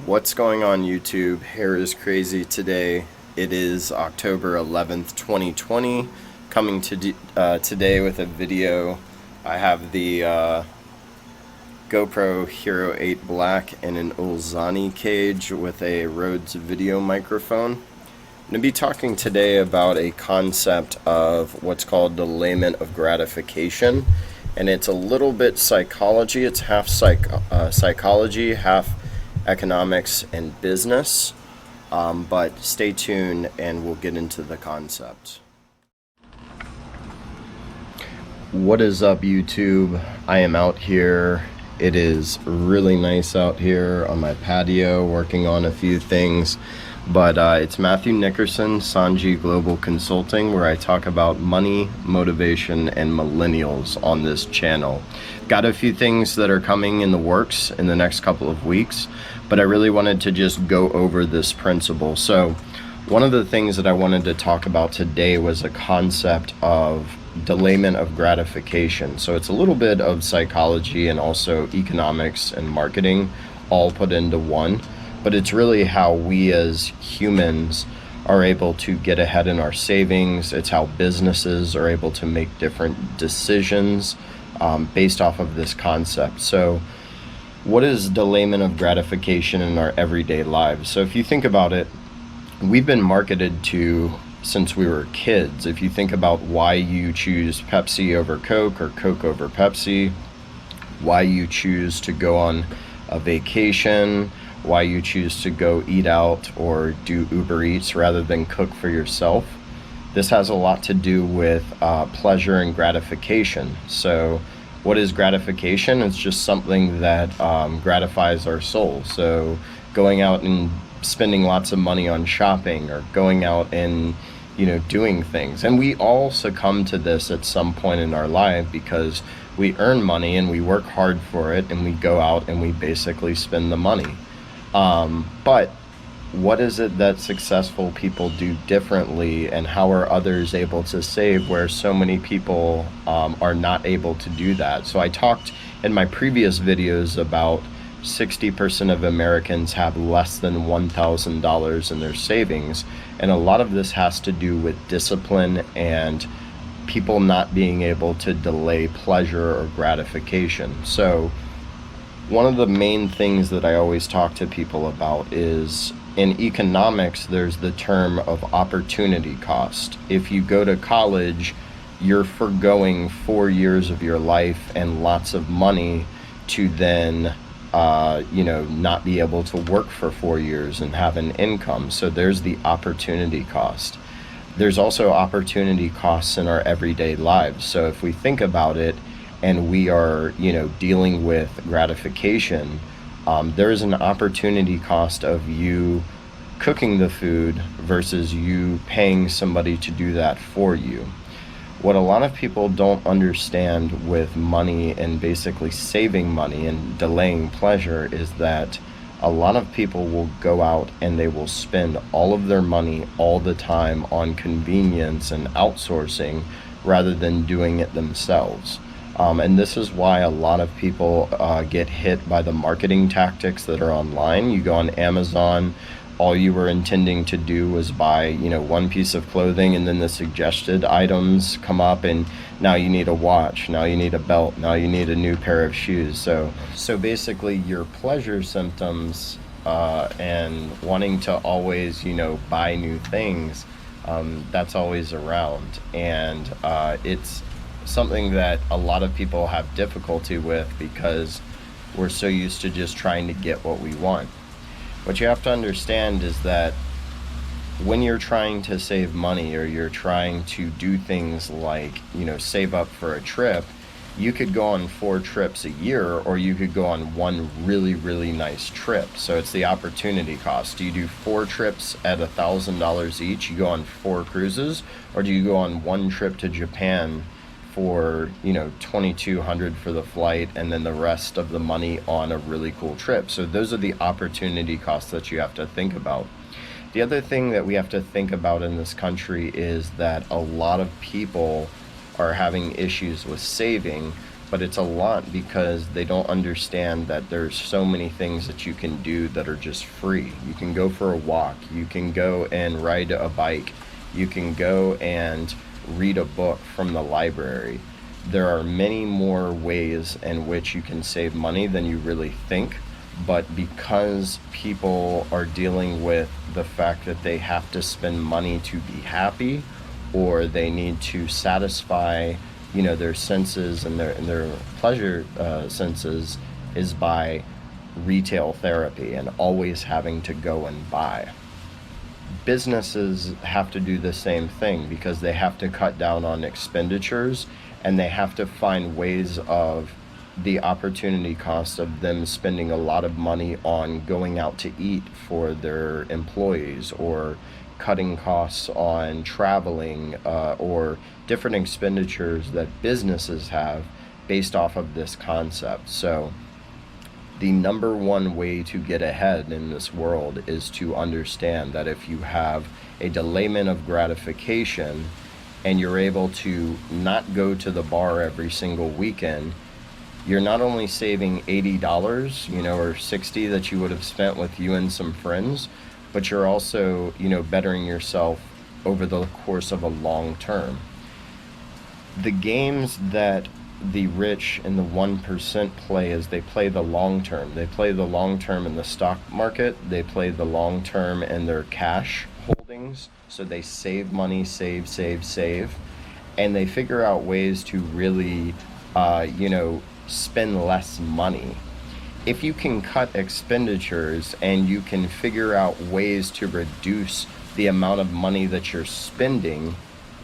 What's going on YouTube? Hair is crazy today. It is October 11th, 2020. Coming to today with a video. I have the GoPro Hero 8 Black in an Ulzani cage with a Rhodes video microphone. I'm going to be talking today about a concept of what's called delayment of gratification. And it's a little bit psychology. It's half psychology, half economics and business, but stay tuned and we'll get into the concept. What is up YouTube? I am out here. It is really nice out here on my patio working on a few things, but it's Matthew Nickerson, Sanji Global Consulting, where I talk about money, motivation, and millennials on this channel. Got a few things that are coming in the works in the next couple of weeks, but I really wanted to just go over this principle. So one of the things that I wanted to talk about today was a concept of delayment of gratification. So it's a little bit of psychology and also economics and marketing all put into one, but it's really how we as humans are able to get ahead in our savings. It's how businesses are able to make different decisions based off of this concept. So what is delayment of gratification in our everyday lives? So if you think about it, we've been marketed to since we were kids. If you think about why you choose Pepsi over Coke or Coke over Pepsi, why you choose to go on a vacation, why you choose to go eat out or do Uber Eats rather than cook for yourself, this has a lot to do with pleasure and gratification. So what is gratification? It's just something that gratifies our soul. So going out and spending lots of money on shopping or going out and doing things. And we all succumb to this at some point in our life because we earn money and we work hard for it and we go out and we basically spend the money. But what is it that successful people do differently, and how are others able to save where so many people are not able to do that? So I talked in my previous videos about 60% of Americans have less than $1,000 in their savings, and a lot of this has to do with discipline and people not being able to delay pleasure or gratification. So one of the main things that I always talk to people about is, in economics, there's the term of opportunity cost. If you go to college, you're forgoing 4 years of your life and lots of money to then not be able to work for 4 years and have an income. So there's the opportunity cost. There's also opportunity costs in our everyday lives. So if we think about it and we are, dealing with gratification, there is an opportunity cost of you cooking the food versus you paying somebody to do that for you. What a lot of people don't understand with money and basically saving money and delaying pleasure is that a lot of people will go out and they will spend all of their money all the time on convenience and outsourcing rather than doing it themselves. And this is why a lot of people get hit by the marketing tactics that are online. You go on Amazon, all you were intending to do was buy, one piece of clothing, and then the suggested items come up, and now you need a watch, now you need a belt, now you need a new pair of shoes. So basically your pleasure symptoms and wanting to always, buy new things, that's always around. And it's something that a lot of people have difficulty with because we're so used to just trying to get what we want. What you have to understand is that when you're trying to save money or you're trying to do things like, save up for a trip, You could go on 4 trips a year, or you could go on one really, really nice trip. So it's the opportunity cost. Do you do 4 trips at $1,000 each? You go on 4 cruises, or do you go on one trip to Japan for, you know, 2,200 for the flight, and then the rest of the money on a really cool trip? So those are the opportunity costs that you have to think about. The other thing that we have to think about in this country is that a lot of people are having issues with saving, but it's a lot because they don't understand that there's so many things that you can do that are just free. You can go for a walk, you can go and ride a bike, you can go and read a book from the library. There are many more ways in which you can save money than you really think, but because people are dealing with the fact that they have to spend money to be happy, or they need to satisfy, you know, their senses and their pleasure senses, is by retail therapy and always having to go and buy. Businesses have to do the same thing because they have to cut down on expenditures, and they have to find ways of the opportunity cost of them spending a lot of money on going out to eat for their employees, or cutting costs on traveling, or different expenditures that businesses have based off of this concept. So the number one way to get ahead in this world is to understand that if you have a delayment of gratification and you're able to not go to the bar every single weekend, you're not only saving $80, you know, or $60 that you would have spent with you and some friends, but you're also, you know, bettering yourself over the course of a long term. The games that the rich and the 1% play is they play the long term. They play the long term in the stock market. They play the long term in their cash holdings. So they save money, save, and they figure out ways to really, spend less money. If you can cut expenditures and you can figure out ways to reduce the amount of money that you're spending,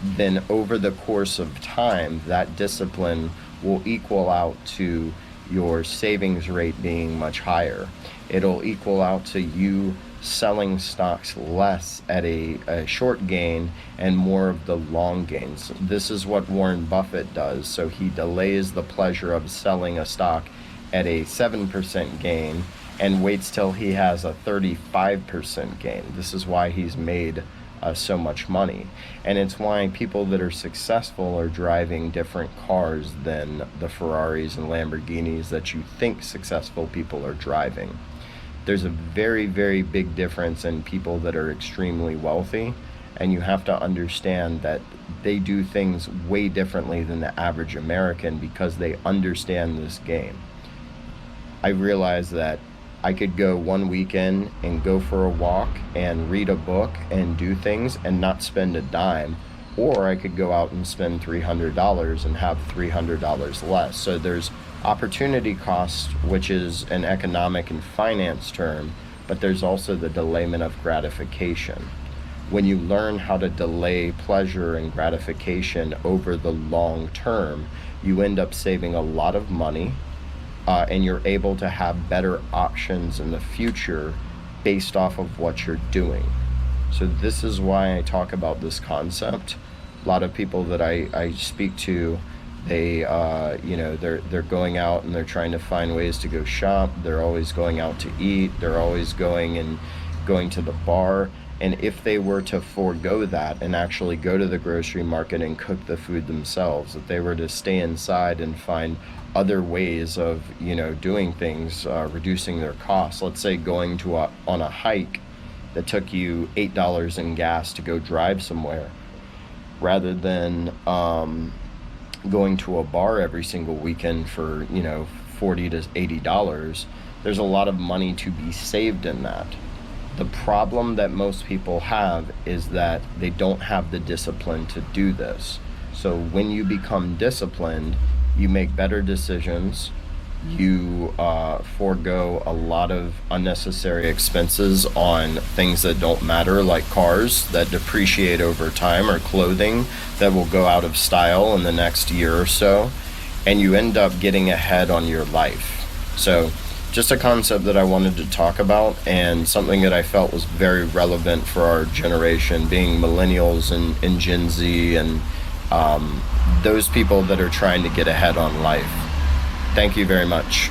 then over the course of time, that discipline will equal out to your savings rate being much higher. It'll equal out to you selling stocks less at a short gain and more of the long gains. This is what Warren Buffett does. So he delays the pleasure of selling a stock at a 7% gain and waits till he has a 35% gain. This is why he's made so much money. And it's why people that are successful are driving different cars than the Ferraris and Lamborghinis that you think successful people are driving. There's a very, very big difference in people that are extremely wealthy, and you have to understand that they do things way differently than the average American because they understand this game. I realized that I could go one weekend and go for a walk and read a book and do things and not spend a dime, or I could go out and spend $300 and have $300 less. So there's opportunity cost, which is an economic and finance term, but there's also the delayment of gratification. When you learn how to delay pleasure and gratification over the long term, you end up saving a lot of money, and you're able to have better options in the future based off of what you're doing. So this is why I talk about this concept. A lot of people that I speak to, they're going out and they're trying to find ways to go shop. They're always going out to eat. They're always going to the bar. And if they were to forego that and actually go to the grocery market and cook the food themselves, if they were to stay inside and find other ways of, doing things, reducing their costs, let's say going on a hike that took you $8 in gas to go drive somewhere, rather than going to a bar every single weekend for, $40 to $80, there's a lot of money to be saved in that. The problem that most people have is that they don't have the discipline to do this. So when you become disciplined, you make better decisions, you forego a lot of unnecessary expenses on things that don't matter, like cars that depreciate over time, or clothing that will go out of style in the next year or so. and you end up getting ahead on your life. So just a concept that I wanted to talk about, and something that I felt was very relevant for our generation, being millennials and Gen Z, and those people that are trying to get ahead on life. Thank you very much.